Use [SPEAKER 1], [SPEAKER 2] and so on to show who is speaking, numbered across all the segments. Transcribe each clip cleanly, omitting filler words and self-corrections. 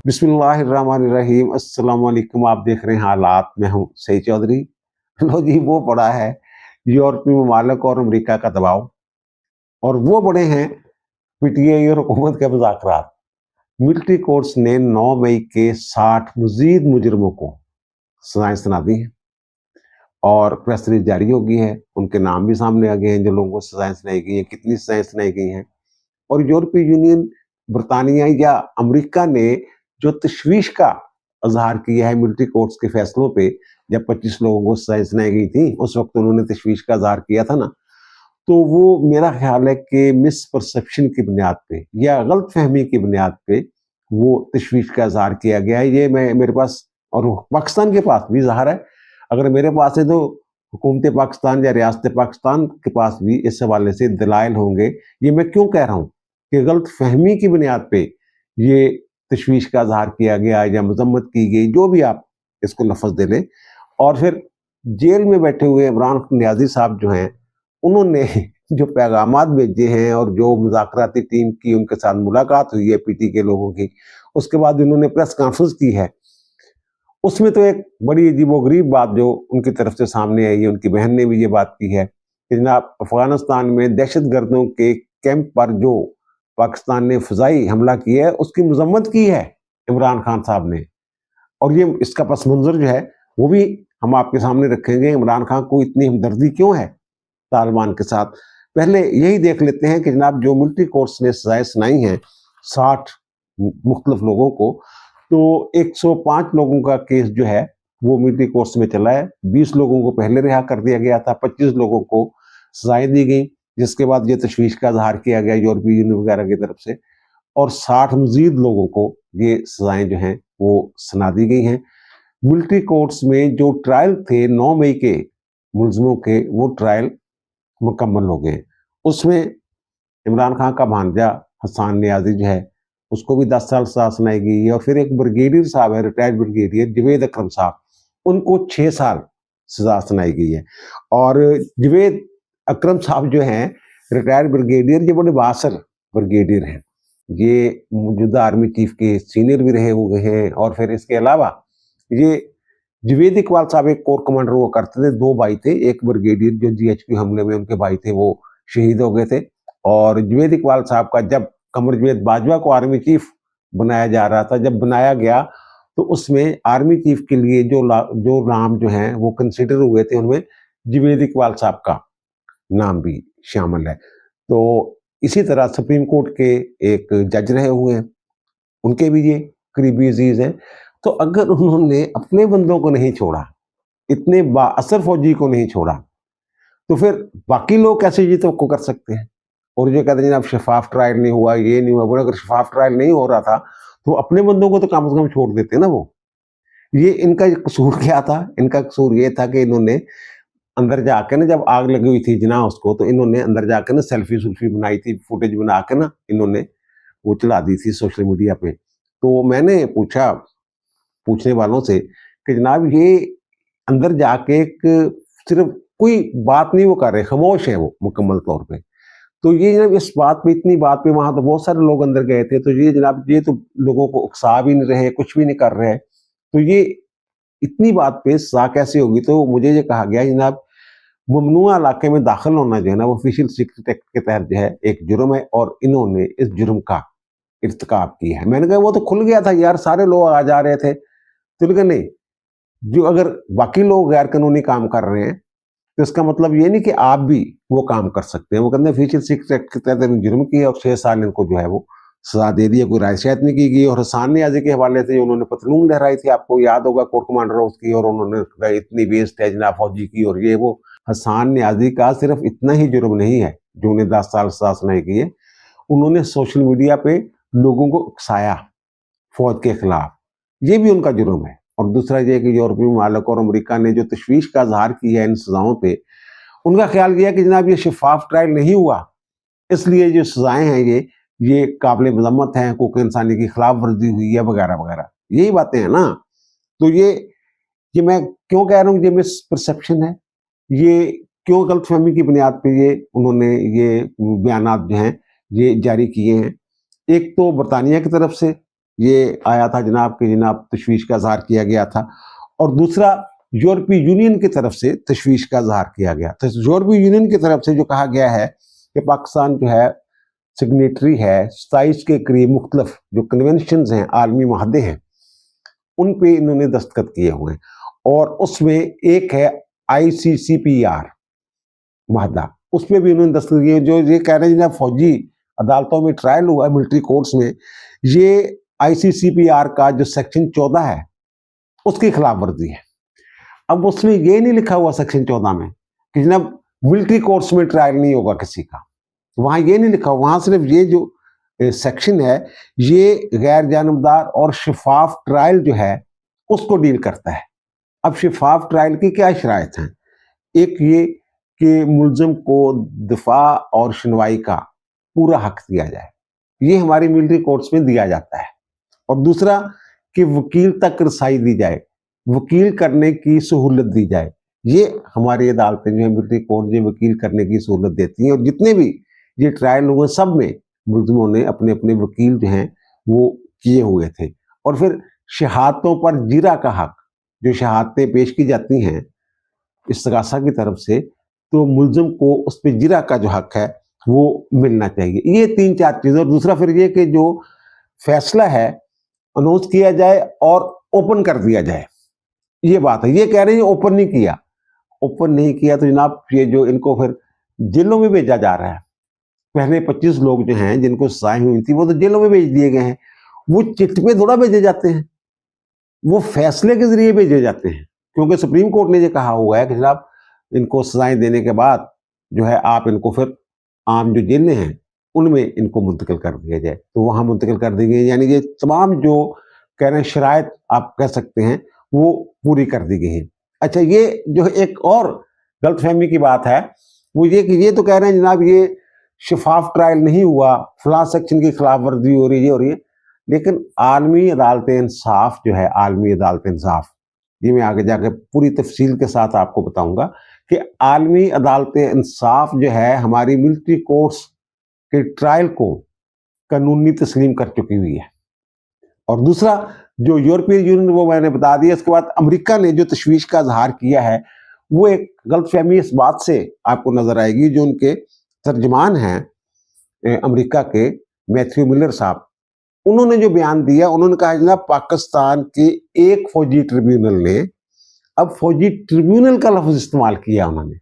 [SPEAKER 1] बिस्मिल्लाहिर्रहमानिर्रहीम। अस्सलाम वालेकुम। आप देख रहे हैं हालात। मैं हूँ सईद चौधरी। लो जी, वो पड़ा है यूरोपीय ममालिक और अमेरिका का दबाव, और वो बड़े हैं पीटीआई और हुकूमत के मुज़ाकरात। मिलिट्री कोर्ट्स ने 9 मई के 60 मज़ीद मुजरिमों को सज़ाएँ सुना दी हैं और प्रेस रिलीज़ जारी हो गई है। उनके नाम भी सामने आ गए हैं, जो लोगों को सज़ाएँ सुनाई गई हैं, कितनी सज़ाएँ सुनाई गई हैं। और यूरोपीय यूनियन, बरतानिया या अमेरिका ने जो तशवीश का इज़हार किया है मिलिट्री कोर्ट्स के फैसलों पे, जब 25 लोगों को सज़ाएँ सुनाई गई थी, उस वक़्त उन्होंने तशवीश का इज़हार किया था ना, तो वो मेरा ख़्याल है कि मिसपरसेप्शन की बुनियाद पे या गलतफ़हमी की बुनियाद पे वो तशवीश का इज़हार किया गया है। ये मैं मेरे पास और पाकिस्तान के पास भी ज़ाहिर है, अगर मेरे पास है तो हुकूमत पाकिस्तान या रियासत पाकिस्तान के पास भी इस हवाले से दलाइल होंगे। ये मैं क्यों कह रहा हूँ कि गलतफ़हमी की बुनियाद पे ये तशवीश का इज़हार किया गया या मज़म्मत की गई, जो भी आप इसको लफ़्ज़ दे लें। और फिर जेल में बैठे हुए इमरान नियाज़ी साहब जो हैं, उन्होंने जो पैगामात भेजे हैं और जो मुज़ाकराती टीम की उनके साथ मुलाकात हुई है पीटी के लोगों की, उसके बाद इन्होंने प्रेस कॉन्फ्रेंस की है। उसमें तो एक बड़ी अजीबो-गरीब बात जो उनकी तरफ से सामने आई है, उनकी बहन ने भी ये बात की है कि जनाब अफ़गानिस्तान में दहशतगर्दों के कैंप पर जो पाकिस्तान ने फ़िज़ाई हमला किया है, उसकी मज़म्मत की है इमरान खान साहब ने। और ये इसका पस मंज़र जो है, वो भी हम आपके सामने रखेंगे। इमरान खान को इतनी हमदर्दी क्यों है तालिबान के साथ? पहले यही देख लेते हैं कि जनाब जो मिलिट्री कोर्ट्स ने सज़ाएँ सुनाई हैं 60 मुख्तलिफ लोगों को, तो 105 लोगों का केस जो है वो मिलिट्री कोर्ट्स में चला है। 20 लोगों को पहले रिहा कर दिया गया था, 25 लोगों को सज़ाएँ दी गई, जिसके बाद ये तशवीश का इज़हार किया गया यूरोपीय यूनियन वगैरह की तरफ से, और 60 मज़ीद लोगों को ये सज़ाएँ जो हैं वो सुना दी गई हैं। मिलिट्री कोर्ट्स में जो ट्रायल थे 9 मई के मुलज़िमों के, वो ट्रायल मुकम्मल हो गए। उसमें इमरान खान का भांजा हसन नियाज़ी जो है, उसको भी 10 साल सज़ा सुनाई गई है। और फिर एक ब्रिगेडियर साहब है, रिटायर्ड ब्रिगेडियर जवेद अकरम साहब, उनको 6 साल सज़ा सुनाई गई है। और जवेद अकरम साहब जो हैं रिटायर्ड ब्रिगेडियर, ये बड़े बाअसर ब्रिगेडियर हैं। ये मौजूदा आर्मी चीफ के सीनियर भी रहे हुए हैं। और फिर इसके अलावा ये जवेद इकबाल साहब एक कोर कमांडर हुआ करते थे, 2 भाई थे। एक ब्रिगेडियर जो जीएचपी हमले में उनके भाई थे, वो शहीद हो गए थे। और जवेद इकबाल साहब का जब कमर जवेद बाजवा को आर्मी चीफ बनाया जा रहा था, जब बनाया गया, तो उसमें आर्मी चीफ के लिए जो नाम जो हैं वो कंसिडर हुए थे, उनमें जवेद इकबाल साहब का नाम भी शामिल है। तो इसी तरह सुप्रीम कोर्ट के एक जज रहे हुए हैं, उनके भी ये करीबी अजीज हैं। तो अगर उन्होंने अपने बंदों को नहीं छोड़ा, इतने बाअसर फौजी को नहीं छोड़ा, तो फिर बाकी लोग कैसे ये तो कर सकते हैं? और ये कहते हैं जनाब शफाफ ट्रायल नहीं हुआ, ये नहीं हुआ। बोले अगर शफाफ ट्रायल नहीं हो रहा था, तो अपने बंदों को तो कम से कम छोड़ देते ना वो। ये इनका कसूर क्या था? इनका कसूर ये था कि इन्होंने अंदर जाके ना, जब आग लगी हुई थी जिना उसको, तो इन्होंने अंदर जाके ना सेल्फी-सुल्फी बनाई थी, फुटेज बना के ना इन्होंने वो चढ़ा दी थी सोशल मीडिया पे। तो मैंने पूछा पूछने वालों से कि जनाब ये अंदर जाके एक सिर्फ कोई बात नहीं वो कर रहे, खामोश है वो मुकम्मल तौर पे। तो ये जनाब इस बात पे, इतनी बात पे वहाँ तो बहुत सारे लोग अंदर गए थे, तो ये जनाब ये तो लोगों को उकसा भी नहीं रहे, कुछ भी नहीं कर रहे। तो ये इतनी बात पे सज़ा कैसे होगी? तो मुझे ये कहा गया जनाब ममनुआ इलाके में दाखिल होना जो है ना, वो ऑफिशियल सीक्रेट एक्ट के तहत जो है एक जुर्म है, और इन्होंने इस जुर्म का इर्तिकाब किया है। मैंने कहा वो तो खुल गया था यार, सारे लोग आ जा रहे थे। तो उन्होंने कहा नहीं, जो अगर बाकी लोग गैर कानूनी काम कर रहे हैं, तो इसका मतलब ये नहीं कि आप भी वो काम कर सकते हैं। वो कहते हैं ऑफिशियल सीक्रेट एक्ट के तहत इन्होंने जुर्म किया और 6 साल इनको जो है वो सजा दे दी है, कोई राय-शयात नहीं की गई। और हसन नियाज़ी के हवाले से उन्होंने पतलून लहराई थी, आपको याद होगा, कोर कमांडर हाउस की, और उन्होंने कहा इतनी बेइज्जती है जनाब फौजी की और ये वो। हसन नियाज़ी का सिर्फ इतना ही जुर्म नहीं है जो उन्हें 10 साल सजा सुनाई गई है, उन्होंने सोशल मीडिया पे लोगों को उकसाया फौज के खिलाफ, ये भी उनका जुर्म है। और दूसरा ये कि यूरोपीय ममालिक और अमेरिका ने जो तशवीश का इजहार किया है इन सजाओं पे, उनका ख्याल ये है कि जनाब ये शफाफ ट्रायल नहीं हुआ, इसलिए जो सजाएं हैं ये काबिल मजम्मत हैं, हकूक इंसानी की खिलाफ वर्जी हुई है वगैरह वगैरह, यही बातें हैं ना। तो ये मैं क्यों कह रहा हूँ, ये मिसपरसेप्शन है, ये क्यों गलतफहमी की बुनियाद पे ये उन्होंने ये बयानात जो हैं ये जारी किए हैं। एक तो बरतानिया की तरफ से ये आया था जनाब कि जनाब तशवीश का इजहार किया गया था। और दूसरा यूरोपीय यूनियन की तरफ से तशवीश का इजहार किया गया। तो यूरोपीय यूनियन की तरफ से जो कहा गया है कि पाकिस्तान जो है सिग्नेटरी है 27 के करीब मुख्तलिफ जो कन्वेंशन हैं, आलमी माहदे हैं, उन पे इन्होंने दस्तखत किए हुए हैं। और उसमें एक है ICCPR माहदा, उस पर भी इन्होंने दस्तखत किए। जो ये कह रहे हैं जनाब फौजी अदालतों में ट्रायल हुआ है मिलिट्री कोर्ट्स में, ये ICCPR का जो सेक्शन 14 है उसकी खिलाफ वर्जी है। अब उसमें ये नहीं लिखा हुआ सेक्शन 14 में कि जनाब मिलिट्री कोर्ट्स में ट्रायल नहीं होगा किसी का, वहां ये नहीं लिखा। वहां सिर्फ ये जो सेक्शन है ये गैर जानबदार और शफाफ ट्रायल जो है उसको डील करता है। अब शफाफ ट्रायल की क्या शराइत हैं? एक ये कि मुलजम को दिफा और सुनवाई का पूरा हक दिया जाए, ये हमारी मिलिट्री कोर्ट्स में दिया जाता है। और दूसरा कि वकील तक रसाई दी जाए, वकील करने की सहूलत दी जाए। ये हमारी अदालतें जो है मिलिट्री कोर्ट जो वकील करने की सहूलत देती हैं। और जितने भी ये ट्रायल हुए सब में मुलजमों ने अपने अपने वकील जो हैं वो किए हुए थे। और फिर शहादतों पर जीरा का हक, जो शहादतें पेश की जाती हैं इस्तगासा की तरफ से, तो मुलजम को उस पर जीरा का जो हक है वो मिलना चाहिए। ये 3-4 चीज़ें। और दूसरा फिर ये कि जो फैसला है अनाउंस किया जाए और ओपन कर दिया जाए, ये बात है। ये कह रहे हैं ओपन नहीं किया, ओपन नहीं किया तो जनाब ये जो इनको फिर जेलों में भेजा जा रहा है। पहले 25 लोग जो हैं जिनको सजाएं हुई थी वो तो जेलों में भेज दिए गए हैं। वो चिट पे थोड़ा भेजे जाते हैं, वो फैसले के जरिए भेजे जाते हैं, क्योंकि सुप्रीम कोर्ट ने ये कहा हुआ है कि जनाब इनको सजाएं देने के बाद जो है आप इनको फिर आम जो जेलें हैं उनमें इनको मुंतकिल कर दिया जाए, तो वहां मुंतकिल कर दी गई। यानी ये तमाम जो कह रहे हैं शराइत आप कह सकते हैं वो पूरी कर दी गई है। अच्छा, ये जो एक और गलतफहमी की बात है वो ये कि ये तो कह रहे हैं जनाब ये शफाफ ट्रायल नहीं हुआ, फलां सेक्शन की खिलाफ वर्जी हो रही है। लेकिन आलमी अदालत इंसाफ जो है, आलमी अदालत इंसाफ, ये मैं आगे जाके पूरी तफसील के साथ आपको बताऊंगा कि आलमी अदालत इंसाफ जो है हमारी मिलिट्री कोर्ट्स के ट्रायल को कानूनी तस्लीम कर चुकी हुई है। और दूसरा जो यूरोपियन यूनियन, वो मैंने बता दिया। इसके बाद अमेरिका ने जो तशवीश का इजहार किया है वो एक गलतफहमी इस बात से आपको नजर आएगी, जो उनके तर्जमान हैं अमेरिका के मैथ्यू मिलर साहब, उन्होंने जो बयान दिया, उन्होंने कहा जनाब पाकिस्तान के एक फौजी ट्रिब्यूनल ने, अब फौजी ट्रिब्यूनल का लफ्ज इस्तेमाल किया उन्होंने,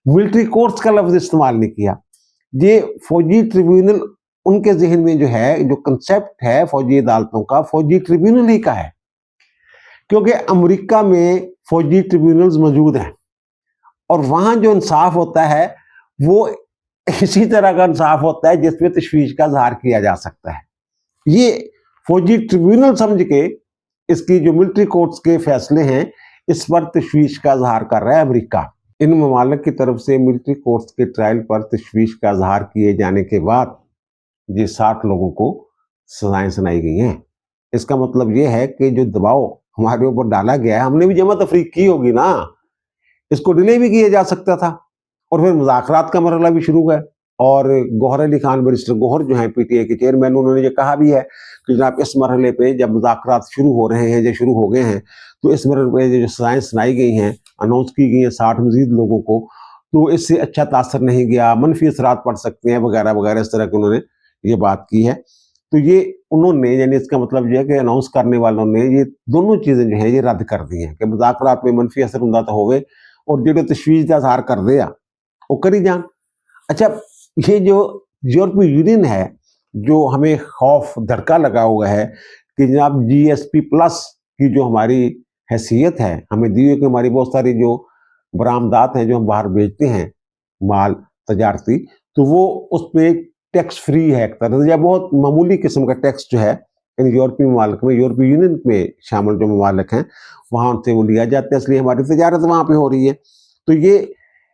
[SPEAKER 1] मिलिट्री कोर्ट्स का लफ्ज इस्तेमाल नहीं किया। ये फौजी ट्रिब्यूनल उनके जहन में जो है, जो कंसेप्ट है फौजी अदालतों का, फौजी ट्रिब्यूनल ही का है, क्योंकि अमेरिका में फौजी ट्रिब्यूनल्स मौजूद हैं और वहां जो इंसाफ होता है वो इसी तरह का इंसाफ होता है जिसमें तशवीश का इजहार किया जा सकता है। ये फौजी ट्रिब्यूनल समझ के इसकी जो मिलिट्री कोर्ट्स के फैसले हैं इस पर तशवीश का इजहार कर रहा है अमेरिका। इन ममालिक की तरफ से मिलिट्री कोर्ट्स के ट्रायल पर तशवीश का इजहार किए जाने के बाद ये 60 लोगों को सजाएं सुनाई गई हैं। इसका मतलब ये है कि जो दबाव हमारे ऊपर डाला गया है, हमने भी जमा तफरीक की होगी ना, इसको डिले भी किया जा सकता था। और फिर मुज़ाकरात का मरहला भी शुरू है। और गौहर अली खान, बैरिस्टर गौहर जो हैं PTI के चेयरमैन, उन्होंने ये कहा भी है कि जनाब इस मरहले पे जब मुज़ाकरात शुरू हो रहे हैं, जो शुरू हो गए हैं, तो इस मरहले पे जो सजाएं सुनाई गई हैं, अनाउंस की गई हैं 60 मजीद लोगों को, तो इससे अच्छा तासर नहीं गया, मनफी असरात पड़ सकते हैं वगैरह वगैरह, इस तरह के उन्होंने ये बात की है। तो ये उन्होंने, यानी इसका मतलब ये है कि अनाउंस करने वालों ने ये दोनों चीज़ें जो है ये रद्द कर दी हैं कि मुज़ाकरात में मनफी असर होंदा तो होवे और जो तशवीश का इजहार कर दिया वो करी जान। अच्छा, ये जो यूरोपीय यूनियन है जो हमें खौफ धड़का लगा हुआ है कि जनाब GSP+ की जो हमारी हैसियत है, हमें दी हुई कि हमारी बहुत सारी जो बरामदात हैं जो हम बाहर बेचते हैं माल तजारती, तो वो उस पर टैक्स फ्री है एक तरह से, या बहुत मामूली किस्म का टैक्स जो है इन यूरोपीय ममालिक में, यूरोपीय यूनियन में शामिल जो ममालिक हैं वहाँ उनसे वो लिया जाता है, इसलिए हमारी तजारत वहाँ पे हो रही है। तो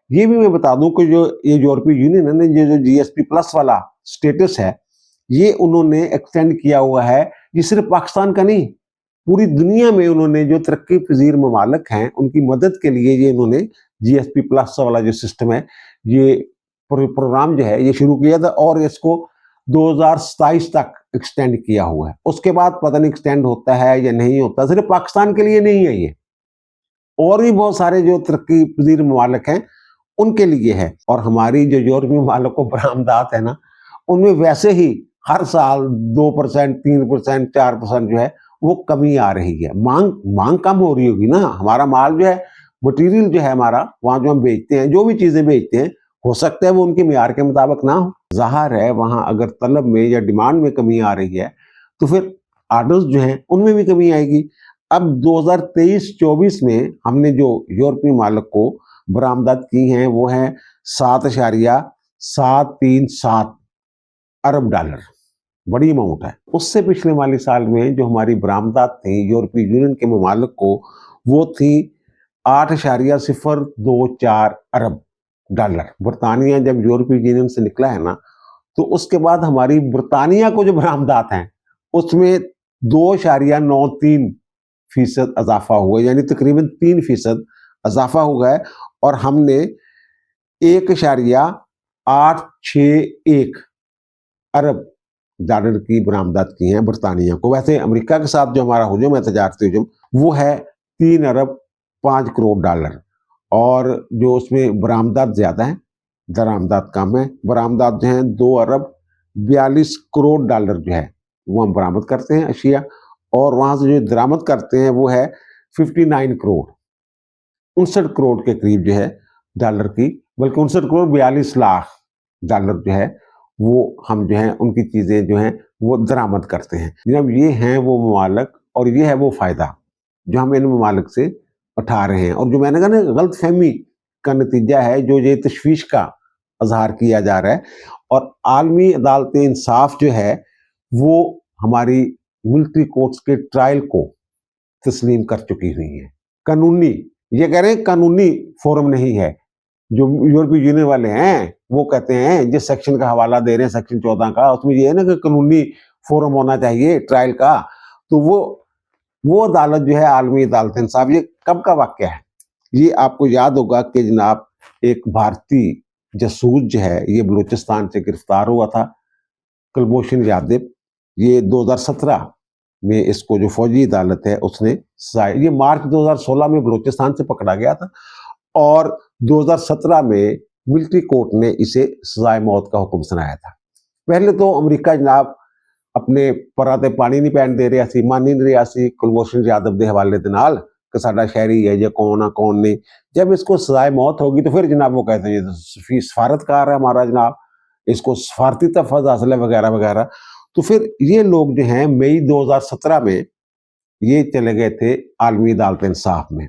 [SPEAKER 1] ये भी मैं बता दूं कि जो ये यूरोपीय यूनियन है ना, ये जो GSP+ वाला स्टेटस है ये उन्होंने एक्सटेंड किया हुआ है। ये सिर्फ पाकिस्तान का नहीं, पूरी दुनिया में उन्होंने जो तरक्की पजीर ममालिक हैं उनकी मदद के लिए ये उन्होंने GSP+ वाला जो सिस्टम है, ये प्रोग्राम जो है ये शुरू किया था और इसको 2027 तक एक्सटेंड किया हुआ है, उसके बाद पता नहीं एक्सटेंड होता है या नहीं होता। सिर्फ पाकिस्तान के लिए नहीं है ये, और भी बहुत सारे जो तरक्की पजीर ममालिक हैं उनके लिए है। और हमारी जो यूरोपीय ममालिकों बरामदात है ना, उनमें वैसे ही हर साल 2%, 3%, 4% जो है वो कमी आ रही है। मांग कम हो रही होगी ना, हमारा माल जो है, मटेरियल जो है हमारा, वहां जो हम बेचते हैं, जो भी चीजें बेचते हैं, हो सकता है वो उनके मियार के मुताबिक ना हो। जाहिर है वहां अगर तलब में या डिमांड में कमी आ रही है तो फिर ऑर्डर्स जो हैं उनमें भी कमी आएगी। अब 2023-24 में हमने जो यूरोपीय मालिक को बरामदात की हैं वो है 7.737 अरब डॉलर, बड़ी अमाउंट है। उससे पिछले माली साल में जो हमारी बरामदात थी यूरोपीय यूनियन के ममालिक को, वो थी 8.024 अरब डॉलर। बरतानिया जब यूरोपीय यूनियन से निकला है ना, तो उसके बाद हमारी बरतानिया को जो बरामदात हैं उसमें 2.93% इजाफा हुआ, यानी तकरीबन 3% इजाफा हुआ है। और हमने 1.861 अरब डॉलर की बरामदात की हैं बरतानिया को। वैसे अमेरिका के साथ जो हमारा हुजूम है, तजारती हुजूम, वो है 3.5 अरब डॉलर। और जो उसमें बरामदात ज्यादा है, दरामदात कम है। बरामदात जो है 2.42 अरब जो है वो हम बरामद करते हैं अशिया, और वहां से जो दरामद करते हैं वो है 59 करोड़ के करीब जो है डॉलर की, बल्कि 59 करोड़ 42 लाख डॉलर जो है वो हम जो है उनकी चीजें जो हैं वो दरामद करते हैं। जब ये हैं वो ममालिक, और ये है वो फायदा जो हम इन ममालिक से उठा रहे हैं। और जो मैंने कहा ना, गलत फहमी का नतीजा है जो ये तशवीश का इजहार किया जा रहा है। और आलमी अदालत इंसाफ जो है वो हमारी मिलिट्री कोर्ट्स के ट्रायल को तस्लीम कर चुकी हुई है। कानूनी, ये कह रहे हैं कानूनी फोरम नहीं है। जो यूरोपीय यूनियन वाले हैं वो कहते हैं, जिस सेक्शन का हवाला दे रहे हैं सेक्शन 14 का, उसमें ये है ना कि कानूनी फोरम होना चाहिए ट्रायल का। तो वो अदालत जो है आलमी अदालत इंसाफ, ये कब का वाकया है? ये आपको याद होगा कि जनाब एक भारतीय जासूस जो है ये बलूचिस्तान से गिरफ्तार हुआ था, कुलभूषण यादव। ये 2017 में इसको जो फौजी अदालत है उसने, ये मार्च 2016 में बलूचिस्तान से पकड़ा गया था, और 2017 में मिलिट्री कोर्ट ने इसे सजाए मौत का हुक्म सुनाया था। पहले तो अमेरिका जनाब अपने पराते पानी नहीं पैन दे रहा सी, मान नहीं रहा सी कुलभूषण यादव के हवाले के नाल कि साडा शहरी है या कौन है कौन नहीं। जब इसको सजाए मौत होगी तो फिर जनाब वो कहते हैं ये तो सफारतकार है हमारा जनाब, इसको सफारती तहफ़्फ़ुज़ हासिल है वगैरह वगैरह। तो फिर ये लोग जो हैं मई 2017 में ये चले गए थे आलमी अदालत इंसाफ में।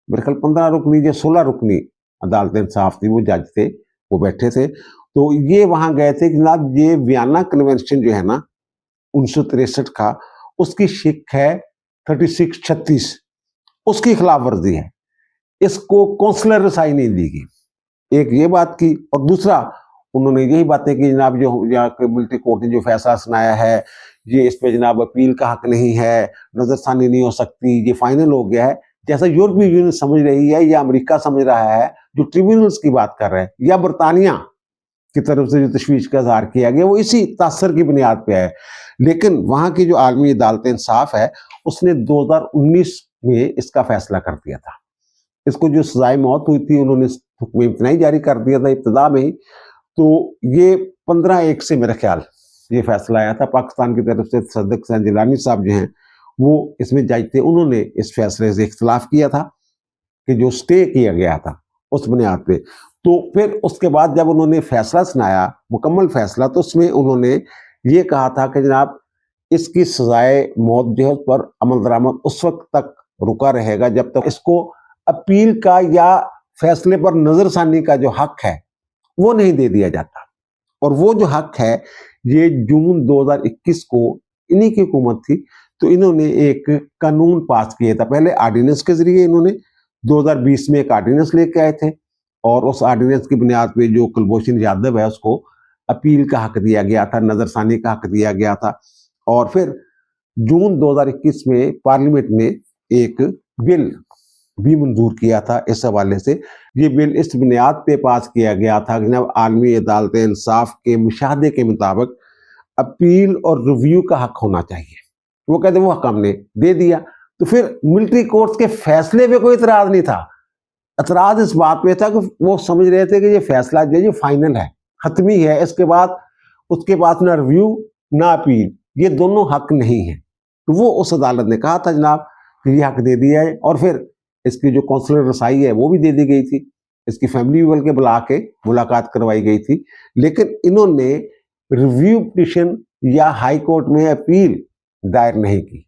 [SPEAKER 1] मेरे ख्याल 15 रुकनी या 16 रुकनी अदालत इंसाफ थी, वो जज थे, वो बैठे थे। तो ये वहां गए थे कि जनाब ये वियना कन्वेंशन जो है ना 1963 का, उसकी शिक है 3636, उसकी खिलाफ वर्जी है, इसको कौंसलर रसाई नहीं दी गई। एक ये बात की, और दूसरा उन्होंने यही बातें की जनाब जो मिलिट्री कोर्ट ने जो फैसला सुनाया है ये इस पे जनाब अपील का हक नहीं है, नजरसानी नहीं हो सकती, ये फाइनल हो गया है। जैसा यूरोपीय यूनियन समझ रही है या अमेरिका समझ रहा है जो ट्रिब्यूनल्स की बात कर रहे हैं, या बरतानिया की तरफ से जो तशवीश का इजहार किया गया वो इसी तासर की बुनियाद पे है। लेकिन वहां की जो आलमी अदालत इंसाफ है उसने 2019 में इसका फैसला कर दिया था। इसको जो सजाए मौत हुई थी उन्होंने हुक्म इम्तनाई जारी कर दिया था इब्तिदा में ही। तो ये 15/1 से मेरा ख्याल ये फैसला आया था। पाकिस्तान की तरफ से सदक हुसैन जिलानी साहब जो हैं वो इसमें जज थे, उन्होंने इस फैसले से इख्तलाफ किया था कि जो स्टे किया गया था उस बुनियाद पे। तो फिर उसके बाद जब उन्होंने फैसला सुनाया, मुकम्मल फैसला, तो उसमें उन्होंने ये कहा था कि जनाब इसकी सजाए मौत जो है उस पर अमल दरामद उस वक्त तक रुका रहेगा जब तक इसको अपील का या फैसले पर नजरसानी का जो हक है वो नहीं दे दिया जाता। और वो जो हक है ये जून 2021 को इन्हीं की हुकूमत थी, तो इन्होंने एक कानून पास किया था। पहले आर्डिनेंस के जरिए इन्होंने 2020 में एक आर्डिनेंस लेके आए थे, और उस आर्डिनेंस की बुनियाद पे जो कुलभूषण यादव है उसको अपील का हक दिया गया था, नजरसानी का हक दिया गया था। और फिर जून 2021 में पार्लियामेंट ने एक बिल भी मंजूर किया था इस हवाले से। ये बिल इस बुनियाद पे पास किया गया था कि जनाब आलमी अदालत इंसाफ के मुशाहदे के मुताबिक अपील और रिव्यू का हक होना चाहिए। वो कहते वो हक हमने दे दिया। तो फिर मिलिट्री कोर्ट्स के फैसले पे कोई इतराज नहीं था। इतराज इस बात पे था कि वो समझ रहे थे कि ये फैसला जो है ये फाइनल है, खत्मी है, इसके बाद उसके पास ना रिव्यू ना अपील, ये दोनों हक नहीं है। तो वो उस अदालत ने कहा था जनाब कि ये हक दे दिया है, और फिर इसकी जो कौंसलर रसाई है वो भी दे दी गई थी, इसकी फैमिली भी बल्कि बुला के मुलाकात करवाई गई थी। लेकिन इन्होंने रिव्यू पिटिशन या हाई कोर्ट में अपील दायर नहीं की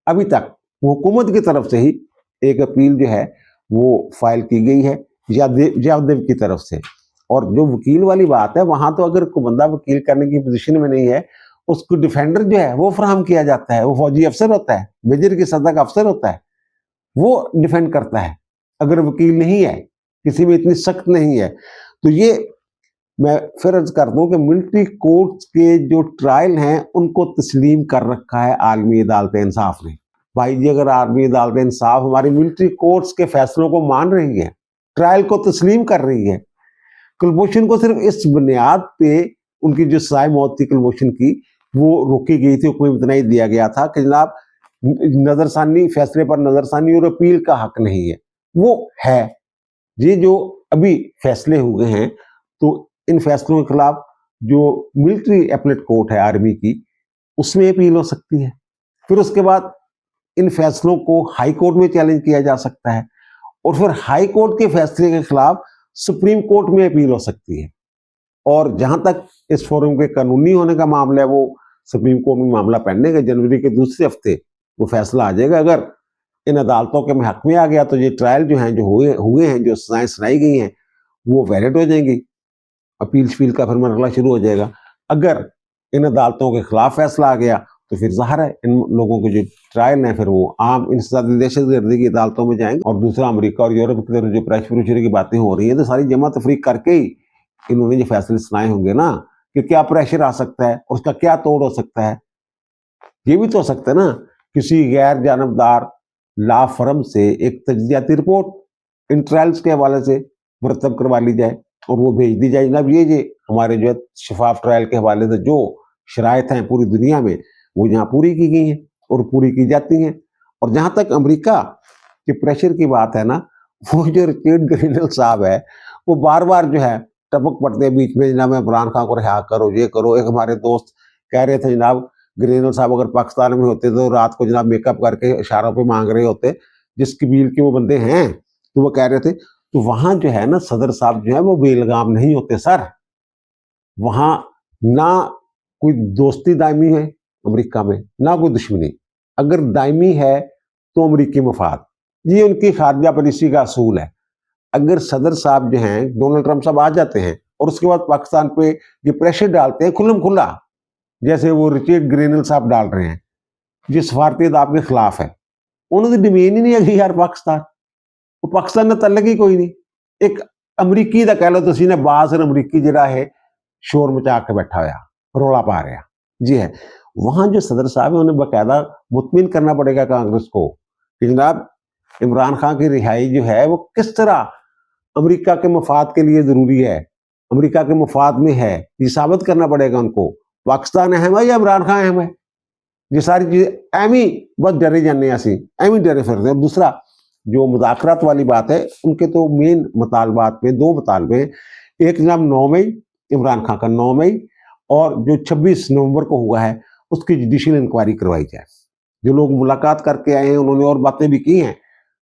[SPEAKER 1] अभी तक। हुकूमत की तरफ से ही एक अपील जो है वो फाइल की गई है यादव की तरफ से। और जो वकील वाली बात है, वहां तो अगर कोई बंदा वकील करने की पोजीशन में नहीं है, उसको डिफेंडर जो है वो फराहम किया जाता है। वो फौजी अफसर होता है, मेजर की सतह का अफसर होता है, वो डिफेंड करता है। अगर वकील नहीं है, किसी में इतनी सख्त नहीं है, तो ये मैं फिर अर्ज कर दूं कि मिलिट्री कोर्ट्स के जो ट्रायल हैं उनको तस्लीम कर रखा है आलमी अदालत इंसाफ ने। भाई जी, अगर आलमी अदालत इंसाफ हमारी मिलिट्री कोर्ट्स के फैसलों को मान रही है, ट्रायल को तस्लीम कर रही है, कुलभूषण को सिर्फ इस बुनियाद पे उनकी जो सजाए मौत थी कुलभूषण की, वो रोकी गई थी, हुक्म इतना ही दिया गया था कि जनाब नजरसानी, फैसले पर नजरसानी और अपील का हक नहीं है। वो है, ये जो अभी फैसले हुए हैं, तो इन फैसलों के खिलाफ जो मिलिट्री एपलेट कोर्ट है आर्मी की, उसमें अपील हो सकती है। फिर उसके बाद इन फैसलों को हाई कोर्ट में चैलेंज किया जा सकता है, और फिर हाई कोर्ट के फैसले के खिलाफ सुप्रीम कोर्ट में अपील हो सकती है। और जहां तक इस फोरम के कानूनी होने का मामला है, वो सुप्रीम कोर्ट में मामला पेंडिंग है। जनवरी के दूसरे हफ्ते वो फैसला आ जाएगा। अगर इन अदालतों के हक में आ गया तो ये ट्रायल जो हैं, जो हुए हैं, जो सजाएं सुनाई गई हैं, वो वैलिड हो जाएंगी। अपील शपील का फिर मरहला शुरू हो जाएगा। अगर इन अदालतों के खिलाफ फैसला आ गया तो फिर ज़ाहिर है इन लोगों के जो ट्रायल है फिर वो आम इंसदादी दहशतगर्दी की अदालतों में जाएंगे। और दूसरा, अमेरिका और यूरोप की तरफ जो प्रेशर की बातें हो रही हैं, तो सारी जमा तफरीक करके ही इन्होंने जो फैसले सुनाए होंगे ना, कि क्या प्रेशर आ सकता है और उसका क्या तोड़ हो सकता है। ये भी तो हो सकता है ना, किसी गैर जानबदार लॉ फर्म से एक तज्जियाती रिपोर्ट इन ट्रायल्स के हवाले से मुरतब करवा ली जाए और वो भेज दी जाए। जनाब ये हमारे जो है शफाफ ट्रायल के हवाले से जो शराइत हैं पूरी दुनिया में, वो यहाँ पूरी की गई हैं और पूरी की जाती हैं। और जहाँ तक अमेरिका के प्रेशर की बात है ना, वो जो रिचर्ड ग्रीनल साहब है, वो बार बार जो है टपक पड़ते हैं बीच में, जनाब इमरान खान को रिहा करो, ये करो। एक हमारे दोस्त कह रहे थे जनाब ग्रीनल साहब अगर पाकिस्तान में होते तो रात को जनाब मेकअप करके इशारों पे मांग रहे होते, जिस कबील के वो बंदे हैं। तो वो कह रहे थे, तो वहां जो है ना सदर साहब जो है वो बेलगाम नहीं होते सर। वहां ना कोई दोस्ती दायमी है अमेरिका में, ना कोई दुश्मनी। अगर दायमी है तो अमेरिकी मफाद, ये उनकी खारजा पॉलिसी का असूल है। अगर सदर साहब जो हैं, डोनाल्ड ट्रंप साहब आ जाते हैं और उसके बाद पाकिस्तान पे ये प्रेशर डालते हैं खुल्लम खुल्ला, जैसे वो रिचर्ड ग्रीनल साहब डाल रहे हैं, ये सफारती अदाब के खिलाफ है। उन्होंने डोमेन ही नहीं है यार पाकिस्तान, वो पाकिस्तान ने तलक ही कोई नहीं। एक अमरीकी का कह लो तुसी ने, बासर अमरीकी जरा है शोर मचा के बैठा हुआ, रोला पा रहा जी है। वहां जो सदर साहब है उन्हें बाकायदा मुतमिन करना पड़ेगा कांग्रेस को कि जनाब इमरान खान की रिहाई जो है वो किस तरह अमेरिका के मफाद के लिए जरूरी है, अमेरिका के मफाद में है, ये साबित करना पड़ेगा उनको। पाकिस्तान अहम है या इमरान खान अहम है, ये सारी चीजें एमी बहुत डरे जाने ऐसी एमी डरे फिरते। और दूसरा जो मुज़ाकरात वाली बात है, उनके तो मेन मुतालबात में दो मुतालबे हैं। एक जनाब 9 मई, इमरान खान का 9 मई, और जो 26 नवंबर को हुआ है उसकी जुडिशियल इंक्वायरी करवाई जाए। जो लोग मुलाकात करके आए हैं उन्होंने और बातें भी की हैं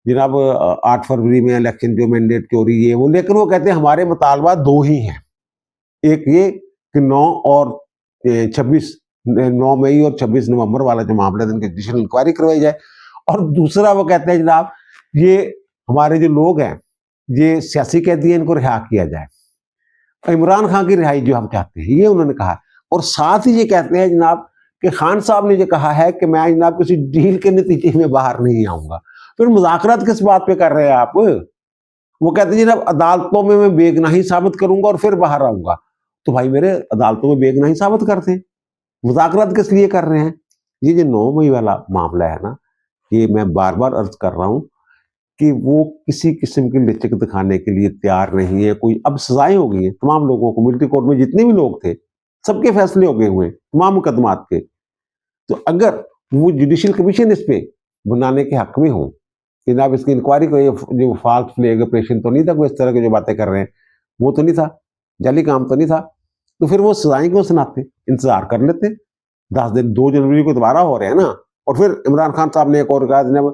[SPEAKER 1] जनाब, 8 फरवरी में इलेक्शन जो मैंडेट चोरी ये वो, लेकिन वो कहते हैं हमारे मुतालबा दो ही हैं। एक ये कि 9 और 26 9 मई और 26 नवंबर वाला जो मामला है, इनकी जुडिशियल इंक्वायरी करवाई जाए। और दूसरा वो कहते हैं जनाब ये हमारे जो लोग हैं, ये सियासी कैदी हैं, इनको रिहा किया जाए। इमरान खान की रिहाई जो हम चाहते हैं, ये उन्होंने कहा। और साथ ही ये कहते हैं जनाब कि खान साहब ने ये कहा है कि मैं जनाब किसी डील के नतीजे में बाहर नहीं आऊंगा। फिर मुज़ाकरात किस बात पे कर रहे हैं आप? वो कहते हैं जनाब अदालतों में मैं बेगुनाही साबित करूंगा और फिर बाहर आऊंगा। तो भाई मेरे अदालतों में बेगुनाही साबित करते हैं, मुज़ाकरात किस लिए कर रहे हैं? ये जो 9 मई वाला मामला है ना, ये मैं बार बार अर्ज कर रहा हूं कि वो किसी किस्म की लिचक दिखाने के लिए तैयार नहीं है। कोई अब सजाएं हो गई हैं तमाम लोगों को, मिलिट्री कोर्ट में जितने भी लोग थे سب کے فیصلے ہو گئے ہوئے ہیں تمام مقدمات کے. تو اگر وہ جوڈیشل کمیشن اس پہ بنانے کے حق میں ہوں کہ جناب اس کی انکوائری کو یہ جو فالس فلیگ آپریشن تو نہیں تھا کوئی اس طرح کی جو باتیں کر رہے ہیں وہ تو نہیں تھا, جعلی کام تو نہیں تھا, تو پھر وہ سزائیں کیوں سناتے, انتظار کر لیتے 10 دن. 2 جنوری کو دوبارہ ہو رہے ہیں نا, اور پھر عمران خان صاحب نے ایک اور کہا جناب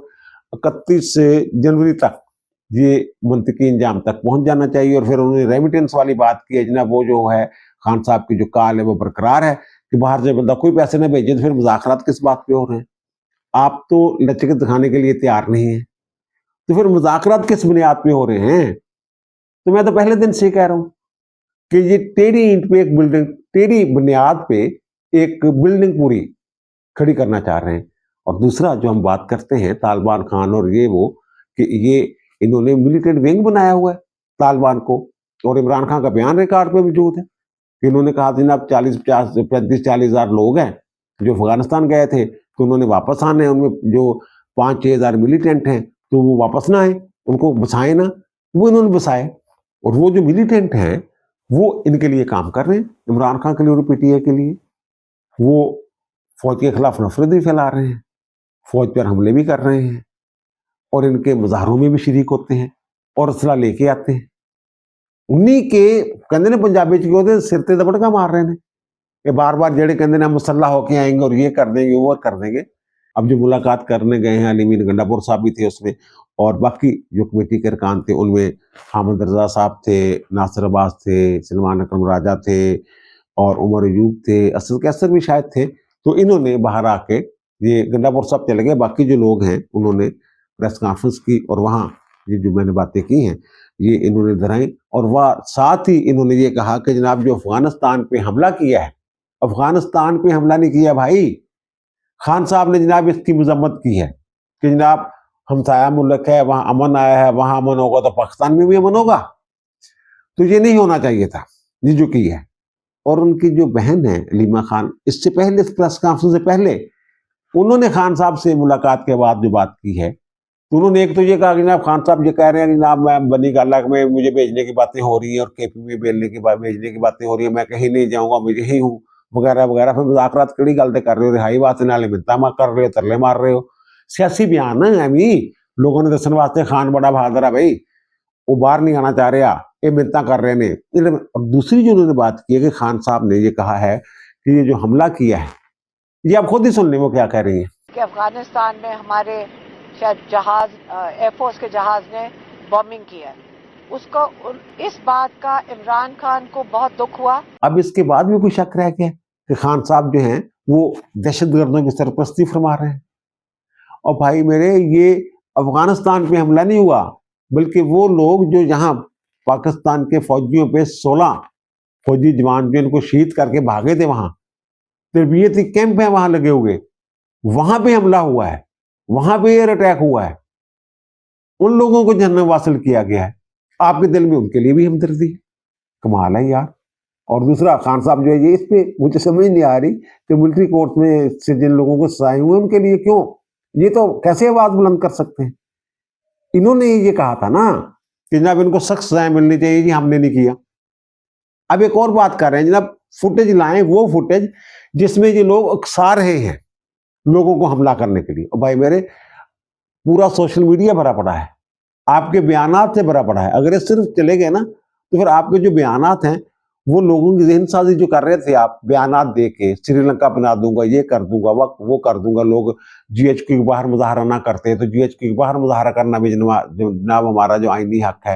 [SPEAKER 1] 31 جنوری تک یہ منطقی انجام تک پہنچ جانا چاہیے, اور پھر انہوں نے ریمیٹنس والی بات کی ہے جناب, وہ جو ہے خان صاحب کی جو کال ہے وہ برقرار ہے کہ باہر سے بندہ کوئی پیسے نہ بھیجے, تو پھر مذاکرات کس بات پہ ہو رہے ہیں؟ آپ تو لچک دکھانے کے لیے تیار نہیں ہیں, تو پھر مذاکرات کس بنیاد پہ ہو رہے ہیں؟ تو میں تو پہلے دن سے کہہ رہا ہوں کہ یہ ٹیڑھی اینٹ پہ ایک بلڈنگ, ٹیڑھی بنیاد پہ ایک بلڈنگ پوری کھڑی کرنا چاہ رہے ہیں. اور دوسرا جو ہم بات کرتے ہیں طالبان خان اور یہ وہ کہ یہ انہوں نے ملیٹنٹ ونگ بنایا ہوا ہے طالبان کو, اور عمران خان کا بیان ریکارڈ پہ موجود ہے کہ انہوں نے کہا جناب 35-40 ہزار لوگ ہیں جو افغانستان گئے تھے تو انہوں نے واپس آنے ہیں, ان میں جو 5-6 ہزار ملیٹنٹ ہیں تو وہ واپس نہ آئے, ان کو بسائے نہ, وہ انہوں نے بسائے. اور وہ جو ملیٹنٹ ہیں وہ ان کے لیے کام کر رہے ہیں, عمران خان کے لیے اور پی ٹی اے کے لیے. وہ فوج کے خلاف نفرت بھی پھیلا رہے ہیں, فوج پر حملے بھی کر رہے ہیں, اور ان کے مظاہروں میں بھی شریک ہوتے ہیں اور اسلحہ لے کے آتے ہیں. انہی کے کہندے نے پنجابی چ ہوتے سر تے دبڑکا مار رہے ہیں کہ بار بار جڑے کہندے نے ہم مسلح ہو کے آئیں گے اور یہ کر دیں گے وہ کر دیں گے. اب جو ملاقات کرنے گئے ہیں علی مین گنڈا پور صاحب بھی تھے اس میں, اور باقی جو کمیٹی کے ارکان تھے ان میں حامد رضا صاحب تھے, ناصر عباس تھے, سلمان اکرم راجہ تھے, اور عمر ایوب تھے, اسد کیسر بھی شاید تھے. تو انہوں نے باہر آ کے, یہ گنڈا پور صاحب چلے گئے, باقی جو لوگ ہیں انہوں نے پریس کانفرنس کی, اور وہاں یہ جو میں نے باتیں کی ہیں یہ انہوں نے دہرائیں, اور وہ ساتھ ہی انہوں نے یہ کہا کہ جناب جو افغانستان پہ حملہ کیا ہے, افغانستان پہ حملہ نہیں کیا بھائی, خان صاحب نے جناب اس کی مذمت کی ہے کہ جناب ہمسایہ ملک ہے, وہاں امن آیا ہے, وہاں امن ہوگا تو پاکستان میں بھی امن ہوگا, تو یہ نہیں ہونا چاہیے تھا یہ جو کی ہے. اور ان کی جو بہن ہے علیمہ خان, اس سے پہلے اس پریس کانفرنس سے پہلے انہوں نے خان صاحب سے ملاقات کے بعد جو بات کی ہے, تو انہوں نے ایک تو یہ کہا کہ جناب خان صاحب یہ کہہ رہے ہیں کہ جناب میں بنی گالہ میں مجھے بھیجنے کی باتیں ہو رہی ہیں اور کے پی میں بھیجنے کی باتیں ہو رہی ہیں, میں کہیں نہیں جاؤں گا, میں یہی ہوں وغیرہ وغیرہ. پھر مذاکرات کڑی گلتے کر رہے ہو, رہائی بات نالے منتا کر رہے ہو, ترلے مار رہے ہو, سیاسی بیان ہے ایمی لوگوں نے دسن واسطے خان بڑا بہادر ہے بھائی, وہ باہر نہیں آنا چاہ رہا, یہ منتا کر رہے ہیں. اور دوسری جو انہوں نے بات کی ہے کہ خان صاحب نے یہ کہا ہے کہ یہ جو حملہ کیا ہے, یہ آپ خود ہی سن لیں وہ کیا کہہ رہی ہیں
[SPEAKER 2] کہ افغانستان میں ہمارے شاید جہاز ایئر فورس کے جہاز نے بومبنگ کی ہے, اس کو اس بات کا عمران خان کو بہت دکھ ہوا.
[SPEAKER 1] اب اس کے بعد بھی کوئی شک رہ گیا کہ خان صاحب جو ہیں وہ دہشت گردوں کی سرپرستی فرما رہے ہیں. اور بھائی میرے, یہ افغانستان پہ حملہ نہیں ہوا, بلکہ وہ لوگ جو یہاں پاکستان کے فوجیوں پہ 16 فوجی جوان جو ان کو شہید کر کے بھاگے تھے, وہاں تربیتی کیمپ ہیں وہاں لگے ہوئے, وہاں پہ حملہ ہوا ہے, وہاں پہ ایئر اٹیک ہوا ہے, ان لوگوں کو جہنم واصل کیا گیا ہے. آپ کے دل میں ان کے لیے بھی ہمدردی ہے, کمال ہے یار. اور دوسرا خان صاحب جو ہے یہ اس پہ مجھے سمجھ نہیں آ رہی کہ ملٹری کورٹ میں سے جن لوگوں کو سزائیں ہوئے ان کے لیے کیوں, یہ تو کیسے آواز بلند کر سکتے ہیں. انہوں نے یہ کہا تھا نا کہ جناب ان کو سخت سزائیں ملنی چاہیے, جی ہم نے نہیں کیا. اب ایک اور بات کر رہے ہیں جناب, فوٹیج لائیں, وہ فوٹیج جس میں یہ لوگ اکسا رہے ہیں لوگوں کو حملہ کرنے کے لیے. اور بھائی میرے, پورا سوشل میڈیا بھرا پڑا ہے, آپ کے بیانات سے بھرا پڑا ہے. اگر یہ صرف چلے گئے نا تو پھر آپ کے جو بیانات ہیں وہ لوگوں کی ذہن سازی جو کر رہے تھے آپ بیانات دے کے, سری لنکا بنا دوں گا, یہ کر دوں گا, وقت وہ کر دوں گا, لوگ جی ایچ کیو کے باہر مظاہرہ نہ کرتے تو جی ایچ کیو کے باہر مظاہرہ کرنا بھی جناب ہمارا جو آئینی حق ہے,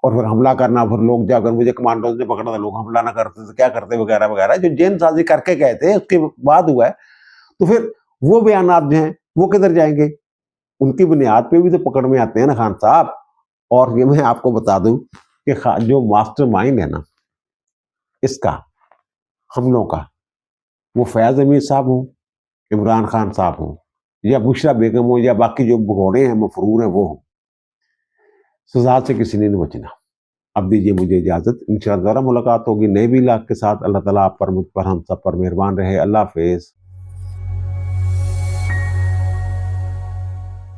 [SPEAKER 1] اور پھر حملہ کرنا, پھر لوگ جا کر مجھے کمانڈوز نے پکڑا تھا, لوگ حملہ نہ کرتے تو کیا کرتے وغیرہ وغیرہ, جو ذہن سازی کر کے گئے تھے اس کے بعد ہوا ہے. تو پھر وہ بیانات جو ہیں وہ کدھر جائیں گے؟ ان کی بنیاد پہ بھی تو پکڑ میں آتے ہیں نا خان صاحب. اور یہ میں آپ کو بتا دوں کہ جو ماسٹر مائنڈ ہے نا اس کا حملوں کا, وہ فیاض امیر صاحب ہوں, عمران خان صاحب ہوں, یا بشرا بیگم ہوں, یا باقی جو بھگوڑے ہیں مفرور ہیں وہ ہوں, سزا سے کسی نے نہیں بچنا. اب دیجیے مجھے اجازت, انشاءاللہ دوبارہ ملاقات ہوگی نئے ویلاگ کے ساتھ. اللہ تعالیٰ آپ پر, مجھ پر, ہم سب پر مہربان رہے. اللہ حافظ.